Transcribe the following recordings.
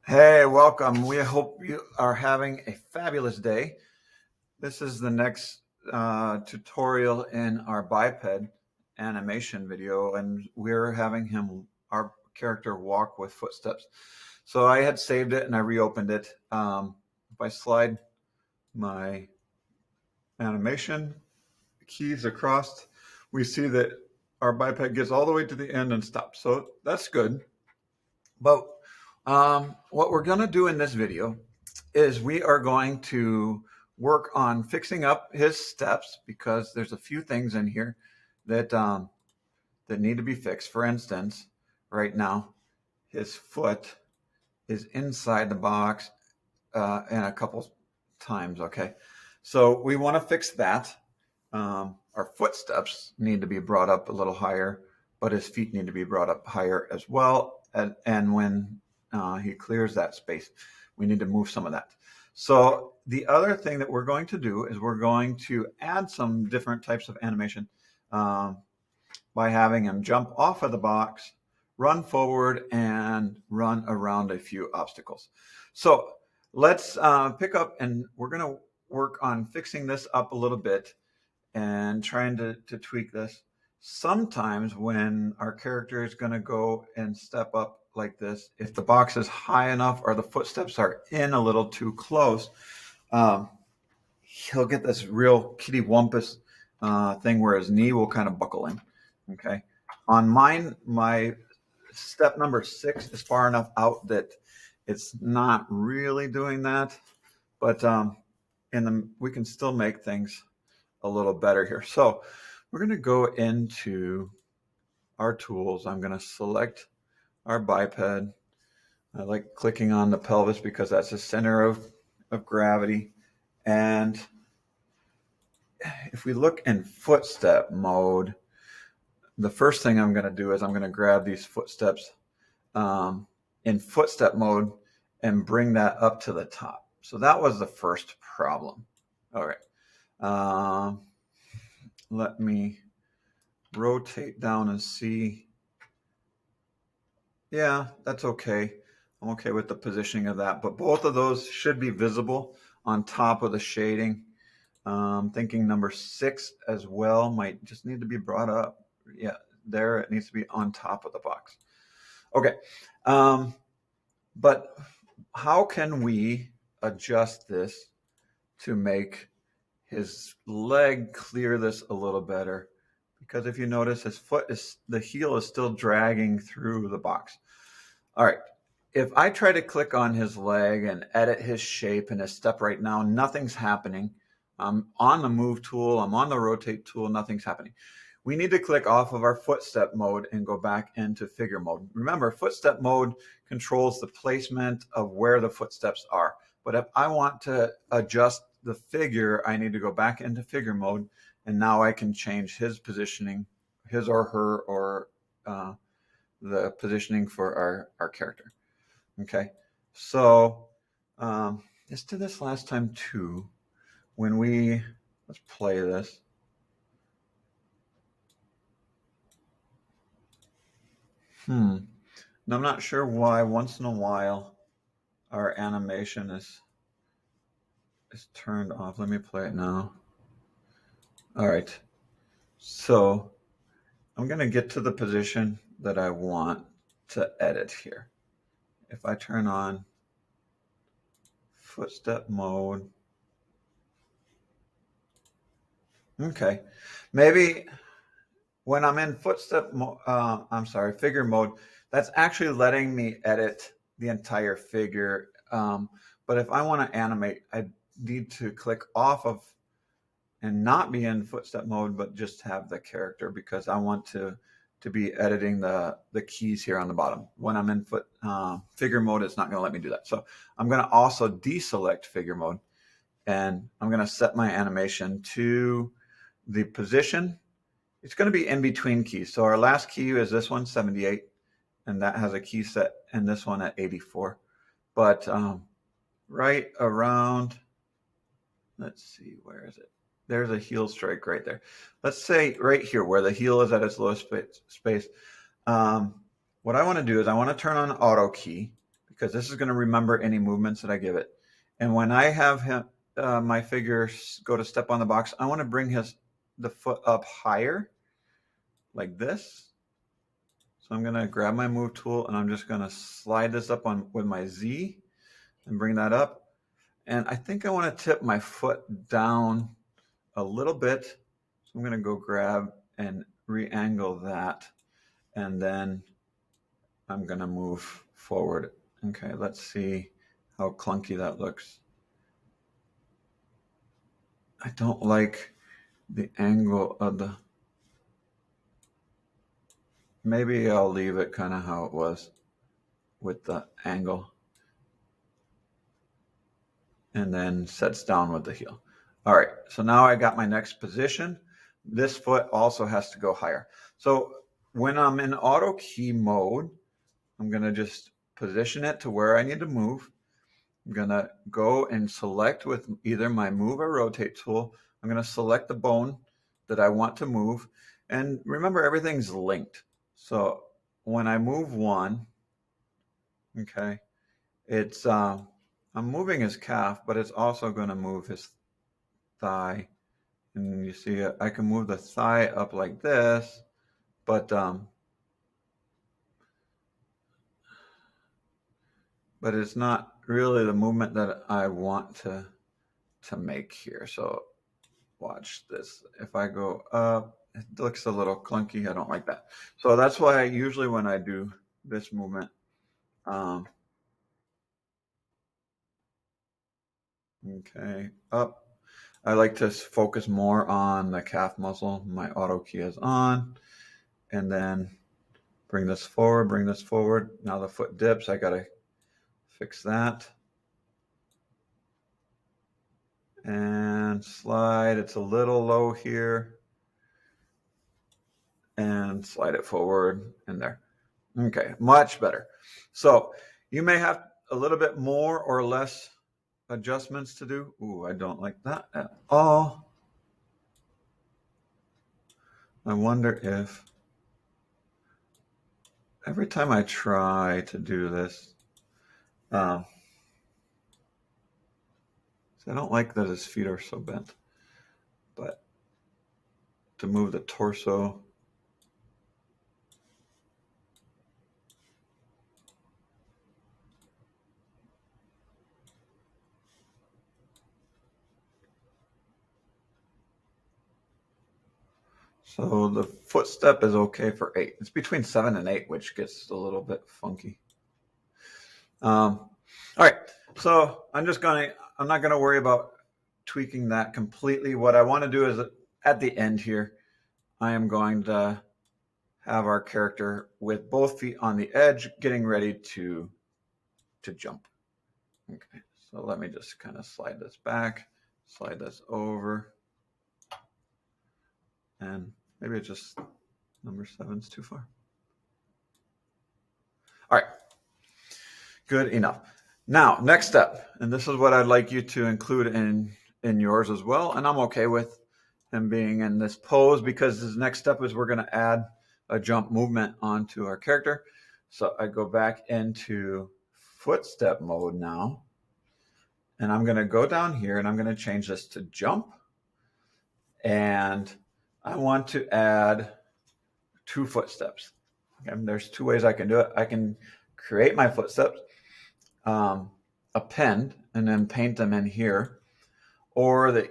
Hey, welcome. We hope you are having a fabulous day. This is the next tutorial in our biped animation video, and we're having our character, walk with footsteps. So I had saved it and I reopened it. If I slide my animation keys across, we see that our biped gets all the way to the end and stops. So that's good. But what we're going to do in this video is we are going to work on fixing up his steps because there's a few things in here that that need to be fixed. For instance, right now, his foot is inside the box in a couple times. Okay, so we want to fix that. Our footsteps need to be brought up a little higher, but his feet need to be brought up higher as well. And when he clears that space, we need to move some of that. So the other thing that we're going to do is we're going to add some different types of animation by having him jump off of the box, run forward, and run around a few obstacles. So let's pick up, and we're going to work on fixing this up a little bit and trying to tweak this. Sometimes when our character is going to go and step up like this, if the box is high enough or the footsteps are in a little too close, he'll get this real kitty wampus thing where his knee will kind of buckle in. Okay. On mine, my step number 6 is far enough out that it's not really doing that, but we can still make things a little better here. So we're going to go into our tools. I'm going to select our biped. I like clicking on the pelvis because that's the center of gravity. And if we look in footstep mode, the first thing I'm going to do is I'm going to grab these footsteps in footstep mode and bring that up to the top. So that was the first problem. All right. Let me rotate down and see. Yeah, that's okay. I'm okay with the positioning of that, but both of those should be visible on top of the shading. Thinking number 6 as well might just need to be brought up. Yeah, there it needs to be on top of the box. Okay, but how can we adjust this to make his leg clear this a little better? Because if you notice, the heel is still dragging through the box. All right, if I try to click on his leg and edit his shape and his step right now, nothing's happening. I'm on the move tool, I'm on the rotate tool, nothing's happening. We need to click off of our footstep mode and go back into figure mode. Remember, footstep mode controls the placement of where the footsteps are. But if I want to adjust the figure, I need to go back into figure mode, and now I can change his positioning, his or her, or the positioning for our character. Okay, so let's do this last time too. Let's play this. Now I'm not sure why once in a while our animation is turned off. Let me play it now. All right, so I'm going to get to the position that I want to edit here. If I turn on footstep mode, okay, maybe when I'm in figure mode, that's actually letting me edit the entire figure. But if I want to animate, I need to click off of and not be in footstep mode, but just have the character, because I want to be editing the keys here on the bottom. When I'm in figure mode, it's not going to let me do that. So I'm going to also deselect figure mode, and I'm going to set my animation to the position. It's going to be in between keys. So our last key is this one, 78, and that has a key set, and this one at 84. But right around, let's see, where is it? There's a heel strike right there. Let's say right here where the heel is at its lowest space. What I want to do is I want to turn on auto key, because this is going to remember any movements that I give it. And when I have him, my figure go to step on the box, I want to bring the foot up higher like this. So I'm going to grab my move tool and I'm just going to slide this up with my Z and bring that up. And I think I want to tip my foot down a little bit. So I'm going to go grab and re-angle that. And then I'm going to move forward. Okay, let's see how clunky that looks. I don't like the angle of the... Maybe I'll leave it kind of how it was with the angle. And then sets down with the heel. All right, so now I got my next position. This foot also has to go higher. So when I'm in auto key mode, I'm gonna just position it to where I need to move. I'm gonna go and select with either my move or rotate tool. I'm gonna select the bone that I want to move. And remember, everything's linked. So when I move one, okay, it's I'm moving his calf, but it's also gonna move his thigh. And you see, I can move the thigh up like this, but it's not really the movement that I want to make here. So watch this. If I go up, it looks a little clunky. I don't like that. So that's why usually when I do this movement, okay, up, I like to focus more on the calf muscle. My auto key is on, and then bring this forward, bring this forward. Now the foot dips. I got to fix that. And slide. It's a little low here. And slide it forward and there. Okay, much better. So you may have a little bit more or less adjustments to do. Ooh, I don't like that at all. I wonder if every time I try to do this, I don't like that his feet are so bent, but to move the torso. So the footstep is okay for 8. It's between 7 and 8, which gets a little bit funky. All right, so I'm not gonna worry about tweaking that completely. What I want to do is at the end here, I am going to have our character with both feet on the edge, getting ready to jump. Okay, so let me just kind of slide this back, slide this over, and maybe it's just number 7's too far. All right, good enough. Now, next step, and this is what I'd like you to include in yours as well, and I'm okay with him being in this pose because his next step is we're going to add a jump movement onto our character. So I go back into footstep mode now, and I'm going to go down here and I'm going to change this to jump, and I want to add 2 footsteps. And there's 2 ways I can do it. I can create my footsteps, append, and then paint them in here, or the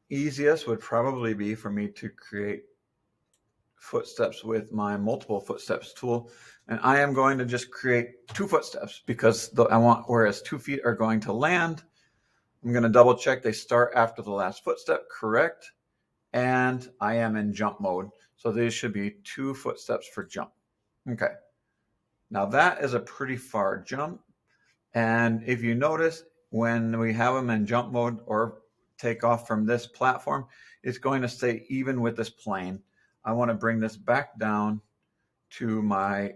easiest would probably be for me to create footsteps with my multiple footsteps tool. And I am going to just create 2 footsteps because I want, whereas 2 feet are going to land, I'm going to double check they start after the last footstep, correct. And I am in jump mode. So these should be 2 footsteps for jump. Okay. Now that is a pretty far jump. And if you notice, when we have them in jump mode or take off from this platform, it's going to stay even with this plane. I want to bring this back down to my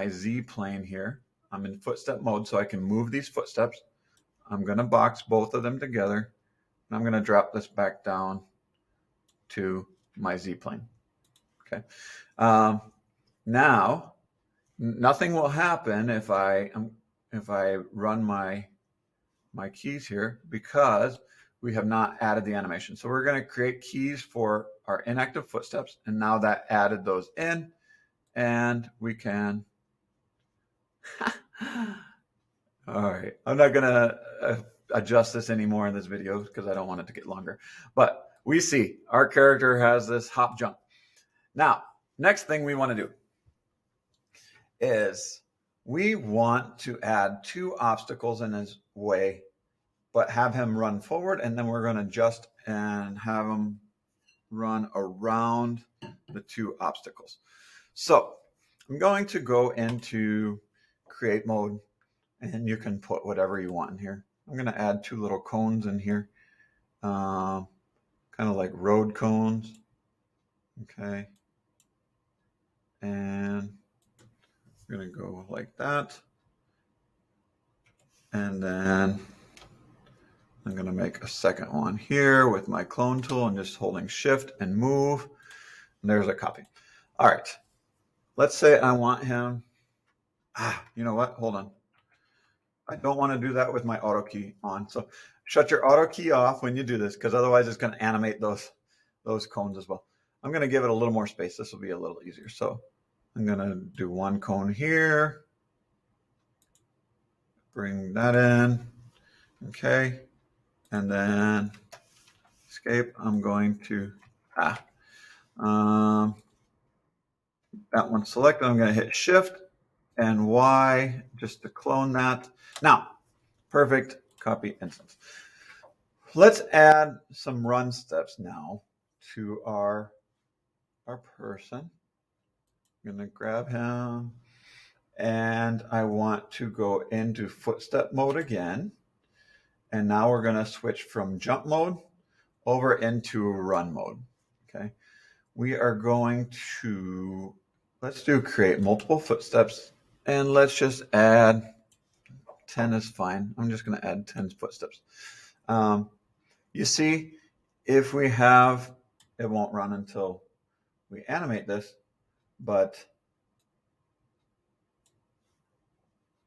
Z plane here. I'm in footstep mode, so I can move these footsteps. I'm going to box both of them together, and I'm going to drop this back down to my Z plane. Okay. Now, nothing will happen if I'm if I run my keys here, because we have not added the animation. So we're going to create keys for our inactive footsteps, and now that added those in, and we can all right, I'm not gonna adjust this anymore in this video because I don't want it to get longer, but we see our character has this hop jump. Now, next thing we want to do is we want to add 2 obstacles in his way, but have him run forward, and then we're going to adjust and have him run around the 2 obstacles. So I'm going to go into create mode, and you can put whatever you want in here. I'm going to add 2 little cones in here, kind of like road cones. Okay. And I'm going to go like that. And then I'm going to make a second one here with my clone tool and just holding shift and move. And there's a copy. All right. Let's say I want him. You know what? Hold on. I don't want to do that with my auto key on. So shut your auto key off when you do this, because otherwise it's going to animate those cones as well. I'm going to give it a little more space. This will be a little easier. So I'm going to do 1 cone here. Bring that in. Okay. And then escape. I'm going to, that one's selected. I'm going to hit shift and Y just to clone that. Now, perfect, copy instance. Let's add some run steps now to our person. I'm going to grab him, and I want to go into footstep mode again. And now we're going to switch from jump mode over into run mode. Okay. We are going to, let's do create multiple footsteps, and let's just add 10 is fine. I'm just going to add 10 footsteps. You see, if we have, it won't run until we animate this, but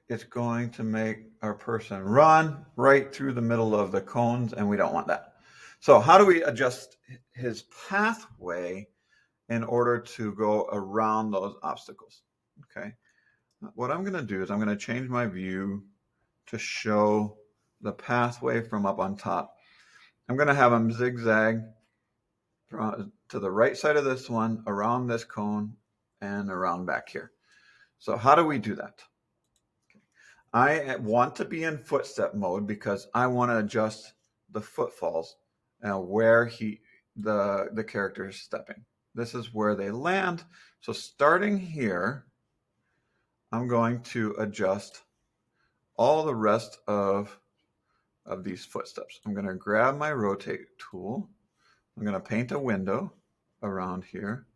it's going to make our person run right through the middle of the cones, and we don't want that. So how do we adjust his pathway in order to go around those obstacles? Okay. What I'm going to do is I'm going to change my view to show the pathway from up on top. I'm going to have him zigzag to the right side of this one, around this cone, and around back here. So how do we do that? I want to be in footstep mode because I want to adjust the footfalls where the character is stepping. This is where they land. So starting here, I'm going to adjust all the rest of these footsteps. I'm going to grab my rotate tool. I'm going to paint a window around here.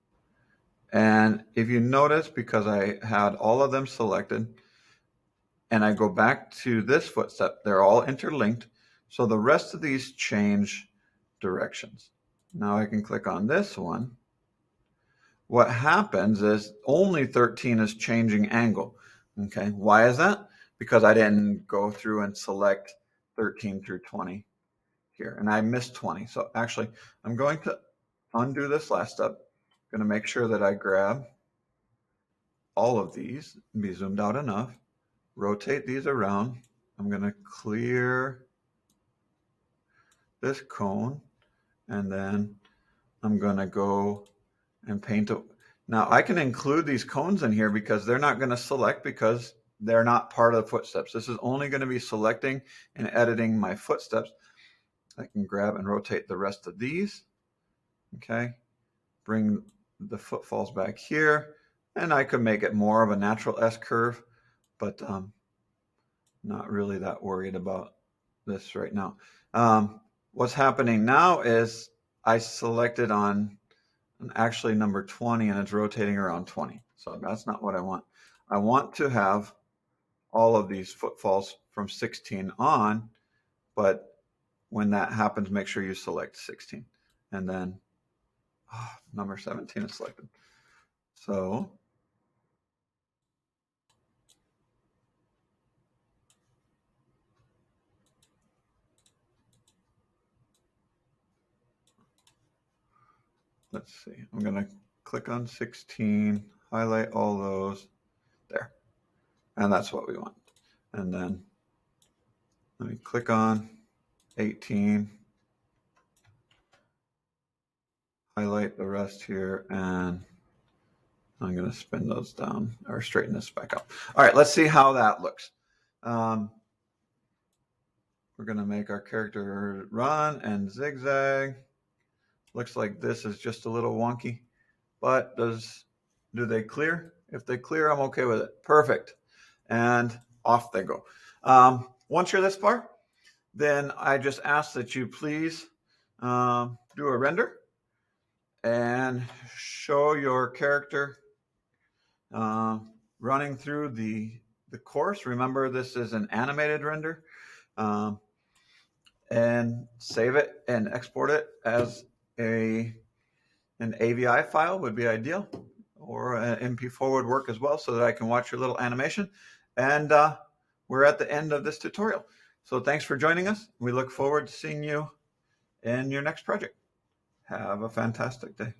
And if you notice, because I had all of them selected, and I go back to this footstep, they're all interlinked. So the rest of these change directions. Now I can click on this one. What happens is only 13 is changing angle. Okay, why is that? Because I didn't go through and select 13 through 20 here, and I missed 20. So actually, I'm going to undo this last step. I'm going to make sure that I grab all of these and be zoomed out enough. Rotate these around. I'm going to clear this cone, and then I'm going to go and paint it. Now I can include these cones in here because they're not going to select, because they're not part of the footsteps. This is only going to be selecting and editing my footsteps. I can grab and rotate the rest of these. Okay. Bring the footfalls back here, and I could make it more of a natural S curve, but not really that worried about this right now. What's happening now is I selected on actually number 20, and it's rotating around 20. So that's not what I want. I want to have all of these footfalls from 16 on, but when that happens, make sure you select 16. And then number 17 is selected. So let's see, I'm going to click on 16, highlight all those there. And that's what we want. And then let me click on 18, highlight the rest here, and I'm going to spin those down or straighten this back up. All right, let's see how that looks. We're going to make our character run and zigzag. Looks like this is just a little wonky, but do they clear? If they clear, I'm okay with it. Perfect. And off they go. Once you're this far, then I just ask that you please do a render and show your character running through the course. Remember, this is an animated render. And save it and export it as an AVI file would be ideal, or an MP4 would work as well, so that I can watch your little animation. And we're at the end of this tutorial. So thanks for joining us. We look forward to seeing you in your next project. Have a fantastic day.